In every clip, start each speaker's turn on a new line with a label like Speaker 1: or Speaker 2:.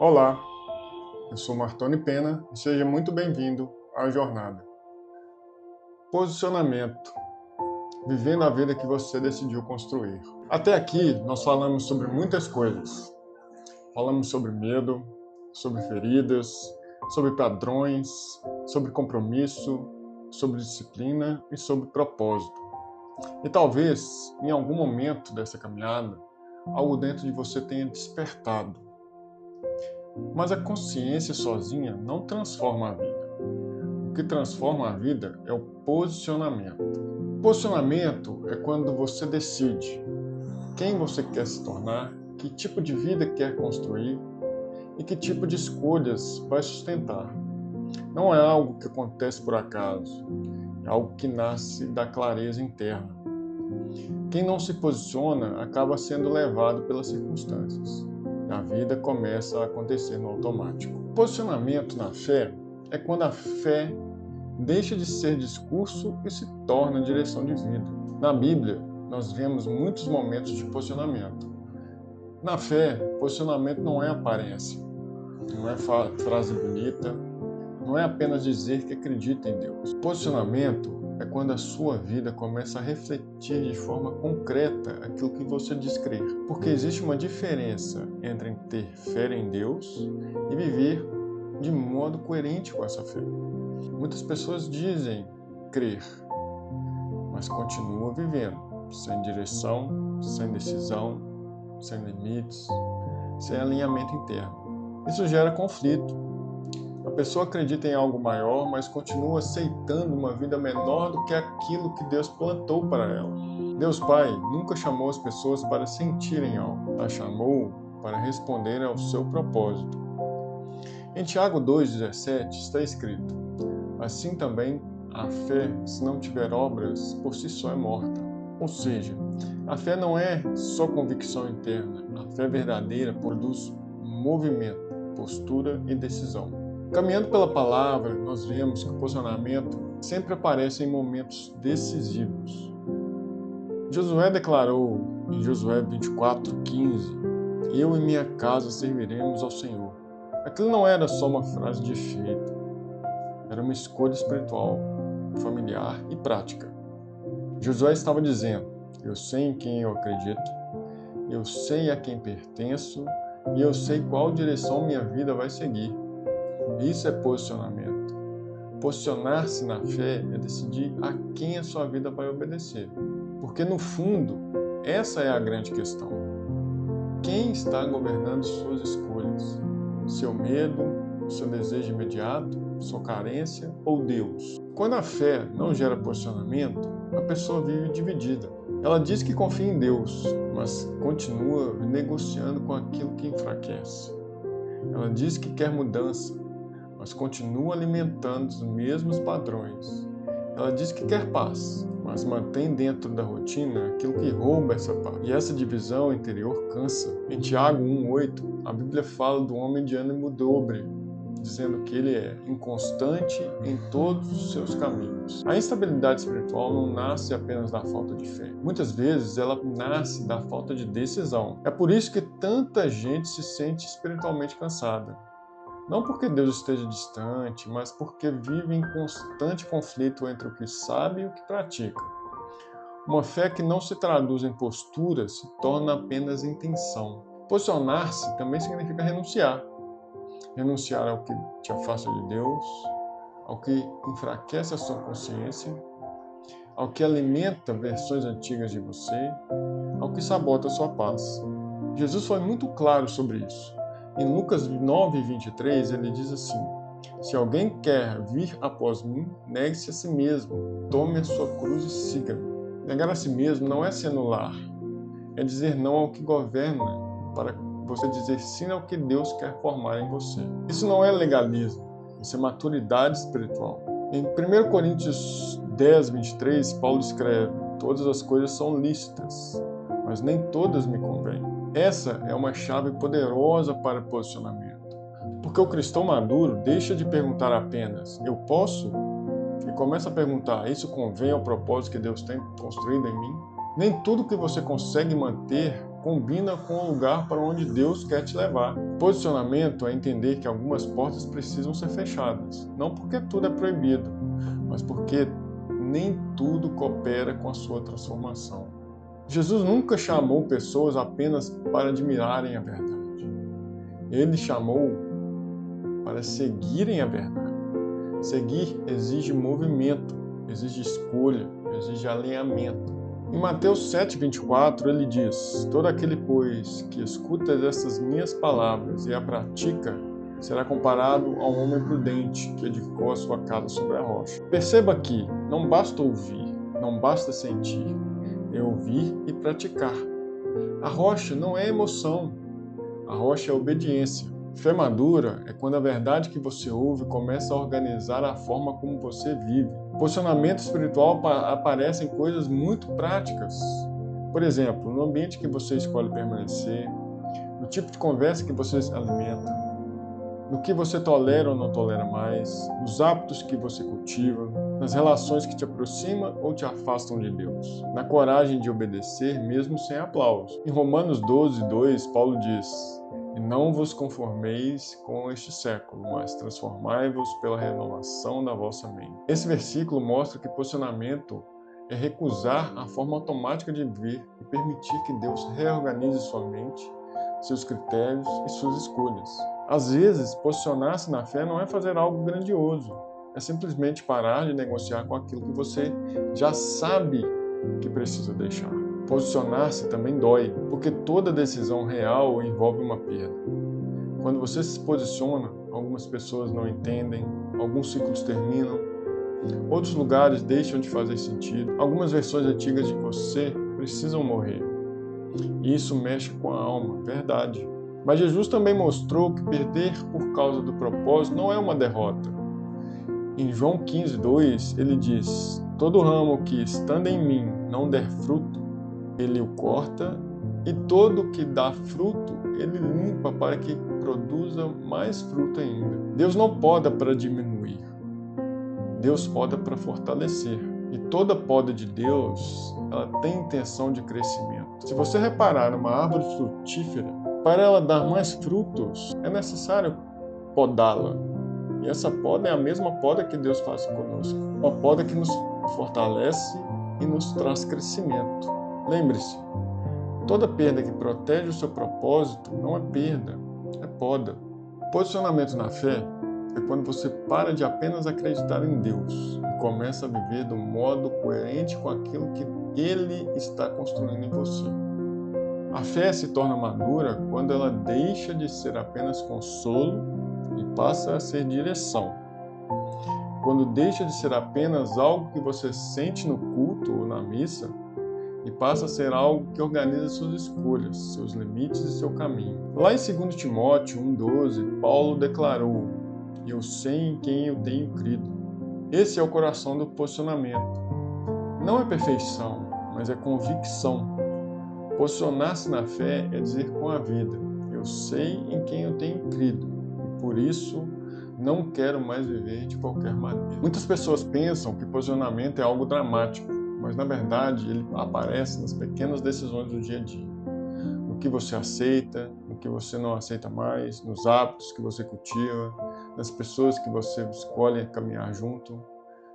Speaker 1: Olá, eu sou Martoni Pena e seja muito bem-vindo à jornada. Posicionamento, vivendo a vida que você decidiu construir. Até aqui nós falamos sobre muitas coisas. Falamos sobre medo, sobre feridas, sobre padrões, sobre compromisso, sobre disciplina e sobre propósito. E talvez, em algum momento dessa caminhada, algo dentro de você tenha despertado. Mas a consciência sozinha não transforma a vida. O que transforma a vida é o posicionamento. Posicionamento é quando você decide quem você quer se tornar, que tipo de vida quer construir e que tipo de escolhas vai sustentar. Não é algo que acontece por acaso, é algo que nasce da clareza interna. Quem não se posiciona acaba sendo levado pelas circunstâncias. A vida começa a acontecer no automático. Posicionamento na fé é quando a fé deixa de ser discurso e se torna direção de vida. Na Bíblia, nós vemos muitos momentos de posicionamento. Na fé, posicionamento não é aparência, não é frase bonita, não é apenas dizer que acredita em Deus. Posicionamento é quando a sua vida começa a refletir de forma concreta aquilo que você diz crer. Porque existe uma diferença entre ter fé em Deus e viver de modo coerente com essa fé. Muitas pessoas dizem crer, mas continuam vivendo sem direção, sem decisão, sem limites, sem alinhamento interno. Isso gera conflito. A pessoa acredita em algo maior, mas continua aceitando uma vida menor do que aquilo que Deus plantou para ela. Deus Pai nunca chamou as pessoas para sentirem algo, a chamou para responderem ao seu propósito. Em Tiago 2,17 está escrito: assim também a fé, se não tiver obras, por si só é morta. Ou seja, a fé não é só convicção interna. A fé verdadeira produz movimento, postura e decisão. Caminhando pela palavra, nós vemos que o posicionamento sempre aparece em momentos decisivos. Josué declarou em Josué 24:15: eu e minha casa serviremos ao Senhor. Aquilo não era só uma frase de efeito, era uma escolha espiritual, familiar e prática. Josué estava dizendo: eu sei em quem eu acredito, eu sei a quem pertenço e eu sei qual direção minha vida vai seguir. Isso é posicionamento. Posicionar-se na fé é decidir a quem a sua vida vai obedecer. Porque, no fundo, essa é a grande questão. Quem está governando suas escolhas? Seu medo, seu desejo imediato, sua carência ou Deus? Quando a fé não gera posicionamento, a pessoa vive dividida. Ela diz que confia em Deus, mas continua negociando com aquilo que enfraquece. Ela diz que quer mudança, mas continua alimentando os mesmos padrões. Ela diz que quer paz, mas mantém dentro da rotina aquilo que rouba essa paz. E essa divisão interior cansa. Em Tiago 1,8, a Bíblia fala do homem de ânimo dobre, dizendo que ele é inconstante em todos os seus caminhos. A instabilidade espiritual não nasce apenas da falta de fé. Muitas vezes ela nasce da falta de decisão. É por isso que tanta gente se sente espiritualmente cansada. Não porque Deus esteja distante, mas porque vive em constante conflito entre o que sabe e o que pratica. Uma fé que não se traduz em postura se torna apenas intenção. Posicionar-se também significa renunciar. Renunciar ao que te afasta de Deus, ao que enfraquece a sua consciência, ao que alimenta versões antigas de você, ao que sabota a sua paz. Jesus foi muito claro sobre isso. Em Lucas 9:23, ele diz assim: se alguém quer vir após mim, negue-se a si mesmo, tome a sua cruz e siga-me. Negar a si mesmo não é se anular, é dizer não ao que governa, para você dizer sim ao que Deus quer formar em você. Isso não é legalismo, isso é maturidade espiritual. Em 1 Coríntios 10:23, Paulo escreve: todas as coisas são lícitas, mas nem todas me convêm. Essa é uma chave poderosa para posicionamento. Porque o cristão maduro deixa de perguntar apenas, eu posso? E começa a perguntar, isso convém ao propósito que Deus tem construído em mim? Nem tudo que você consegue manter combina com o lugar para onde Deus quer te levar. Posicionamento é entender que algumas portas precisam ser fechadas, não porque tudo é proibido, mas porque nem tudo coopera com a sua transformação. Jesus nunca chamou pessoas apenas para admirarem a verdade. Ele chamou para seguirem a verdade. Seguir exige movimento, exige escolha, exige alinhamento. Em Mateus 7,24, ele diz: todo aquele, pois, que escuta essas minhas palavras e a pratica, será comparado a um homem prudente que edificou a sua casa sobre a rocha. Perceba que não basta ouvir, não basta sentir, é ouvir e praticar. A rocha não é emoção, a rocha é obediência. Fé madura é quando a verdade que você ouve começa a organizar a forma como você vive. Posicionamento espiritual aparece em coisas muito práticas. Por exemplo, no ambiente que você escolhe permanecer, no tipo de conversa que você se alimenta, no que você tolera ou não tolera mais, nos hábitos que você cultiva, nas relações que te aproximam ou te afastam de Deus, na coragem de obedecer mesmo sem aplauso. Em Romanos 12:2, Paulo diz: e não vos conformeis com este século, mas transformai-vos pela renovação da vossa mente. Esse versículo mostra que posicionamento é recusar a forma automática de viver e permitir que Deus reorganize sua mente, seus critérios e suas escolhas. Às vezes, posicionar-se na fé não é fazer algo grandioso, é simplesmente parar de negociar com aquilo que você já sabe que precisa deixar. Posicionar-se também dói, porque toda decisão real envolve uma perda. Quando você se posiciona, algumas pessoas não entendem, alguns ciclos terminam, outros lugares deixam de fazer sentido, algumas versões antigas de você precisam morrer. E isso mexe com a alma, verdade. Mas Jesus também mostrou que perder por causa do propósito não é uma derrota. Em João 15:2, ele diz: todo ramo que estando em mim não der fruto, ele o corta, e todo que dá fruto, ele limpa para que produza mais fruto ainda. Deus não poda para diminuir, Deus poda para fortalecer. E toda poda de Deus, ela tem intenção de crescimento. Se você reparar numa árvore frutífera, para ela dar mais frutos, é necessário podá-la. E essa poda é a mesma poda que Deus faz conosco. Uma poda que nos fortalece e nos traz crescimento. Lembre-se, toda perda que protege o seu propósito não é perda, é poda. Posicionamento na fé é quando você para de apenas acreditar em Deus e começa a viver do modo coerente com aquilo que Ele está construindo em você. A fé se torna madura quando ela deixa de ser apenas consolo e passa a ser direção. Quando deixa de ser apenas algo que você sente no culto ou na missa, e passa a ser algo que organiza suas escolhas, seus limites e seu caminho. Lá em 2 Timóteo 1:12, Paulo declarou: eu sei em quem eu tenho crido. Esse é o coração do posicionamento. Não é perfeição, mas é convicção. Posicionar-se na fé é dizer com a vida: eu sei em quem eu tenho crido, e por isso não quero mais viver de qualquer maneira. Muitas pessoas pensam que posicionamento é algo dramático, mas na verdade ele aparece nas pequenas decisões do dia a dia. No que você aceita, no que você não aceita mais, nos hábitos que você cultiva, nas pessoas que você escolhe caminhar junto.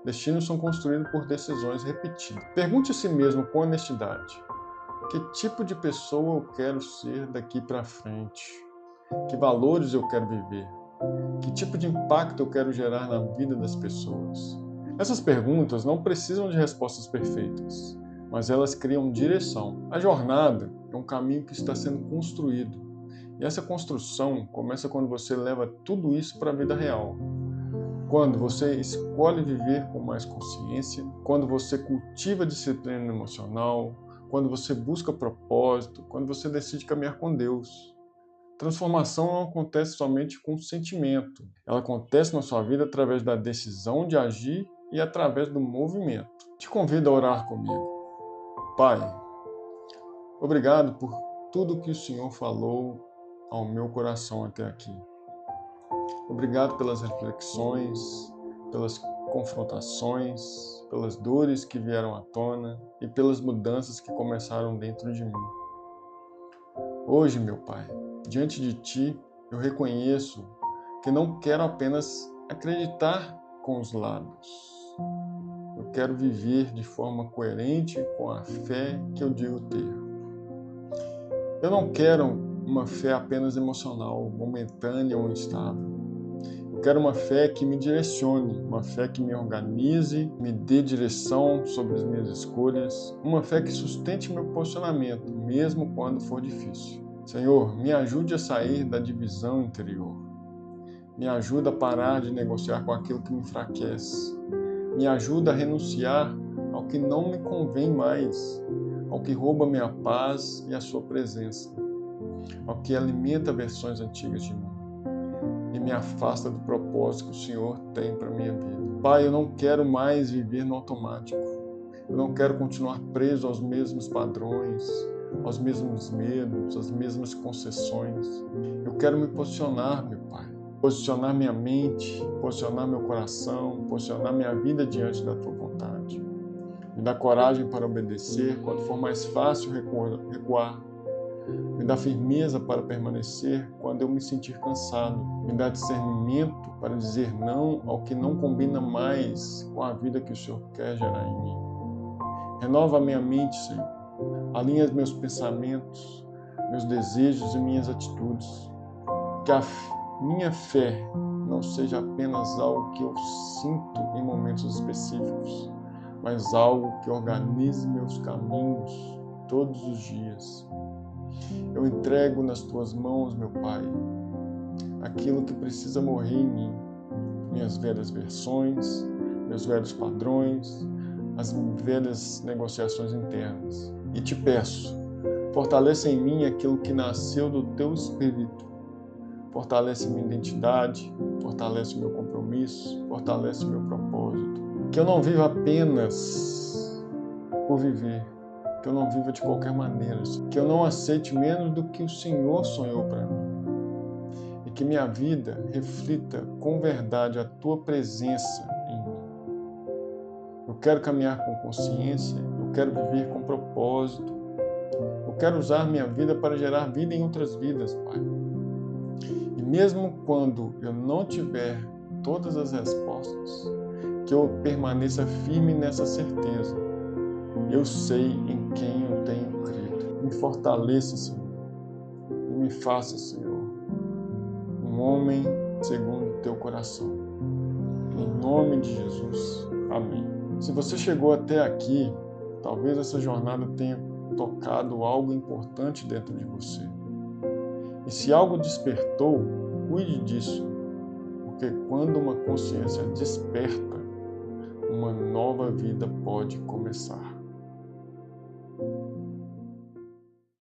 Speaker 1: Destinos são construídos por decisões repetidas. Pergunte a si mesmo com honestidade: que tipo de pessoa eu quero ser daqui para frente? Que valores eu quero viver? Que tipo de impacto eu quero gerar na vida das pessoas? Essas perguntas não precisam de respostas perfeitas, mas elas criam direção. A jornada é um caminho que está sendo construído. E essa construção começa quando você leva tudo isso para a vida real. Quando você escolhe viver com mais consciência, quando você cultiva disciplina emocional, quando você busca propósito, quando você decide caminhar com Deus. Transformação não acontece somente com sentimento. Ela acontece na sua vida através da decisão de agir e através do movimento. Te convido a orar comigo. Pai, obrigado por tudo que o Senhor falou ao meu coração até aqui. Obrigado pelas reflexões, pelas confrontações, pelas dores que vieram à tona e pelas mudanças que começaram dentro de mim. Hoje, meu Pai, diante de Ti, eu reconheço que não quero apenas acreditar com os lábios. Eu quero viver de forma coerente com a fé que eu digo ter. Eu não quero uma fé apenas emocional, momentânea ou instável. Eu quero uma fé que me direcione, uma fé que me organize, me dê direção sobre as minhas escolhas, uma fé que sustente meu posicionamento, mesmo quando for difícil. Senhor, me ajude a sair da divisão interior. Me ajuda a parar de negociar com aquilo que me enfraquece. Me ajuda a renunciar ao que não me convém mais, ao que rouba minha paz e a sua presença, ao que alimenta versões antigas de mim e me afasta do propósito que o Senhor tem para a minha vida. Pai, eu não quero mais viver no automático. Eu não quero continuar preso aos mesmos padrões, aos mesmos medos, às mesmas concessões. Eu quero me posicionar, meu Pai. Posicionar minha mente, posicionar meu coração, posicionar minha vida diante da Tua vontade. Me dá coragem para obedecer quando for mais fácil recuar. Me dá firmeza para permanecer quando eu me sentir cansado. Me dá discernimento para dizer não ao que não combina mais com a vida que o Senhor quer gerar em mim. Renova a minha mente, Senhor. Alinha os meus pensamentos, meus desejos e minhas atitudes. Que a minha fé não seja apenas algo que eu sinto em momentos específicos, mas algo que organize meus caminhos todos os dias. Eu entrego nas Tuas mãos, meu Pai, aquilo que precisa morrer em mim, minhas velhas versões, meus velhos padrões, as velhas negociações internas. E Te peço, fortaleça em mim aquilo que nasceu do Teu Espírito. Fortalece minha identidade, fortalece o meu compromisso, fortalece o meu propósito. Que eu não viva apenas por viver, que eu não viva de qualquer maneira, que eu não aceite menos do que o Senhor sonhou para mim. E que minha vida reflita com verdade a Tua presença em mim. Eu quero caminhar com consciência, eu quero viver com propósito. Eu quero usar minha vida para gerar vida em outras vidas, Pai. E mesmo quando eu não tiver todas as respostas, que eu permaneça firme nessa certeza. Eu sei em quem eu tenho crido. Me fortaleça, Senhor. E me faça, Senhor, um homem segundo o Teu coração. Em nome de Jesus. Amém. Se você chegou até aqui, talvez essa jornada tenha tocado algo importante dentro de você. E se algo despertou, cuide disso. Porque quando uma consciência desperta, uma nova vida pode começar.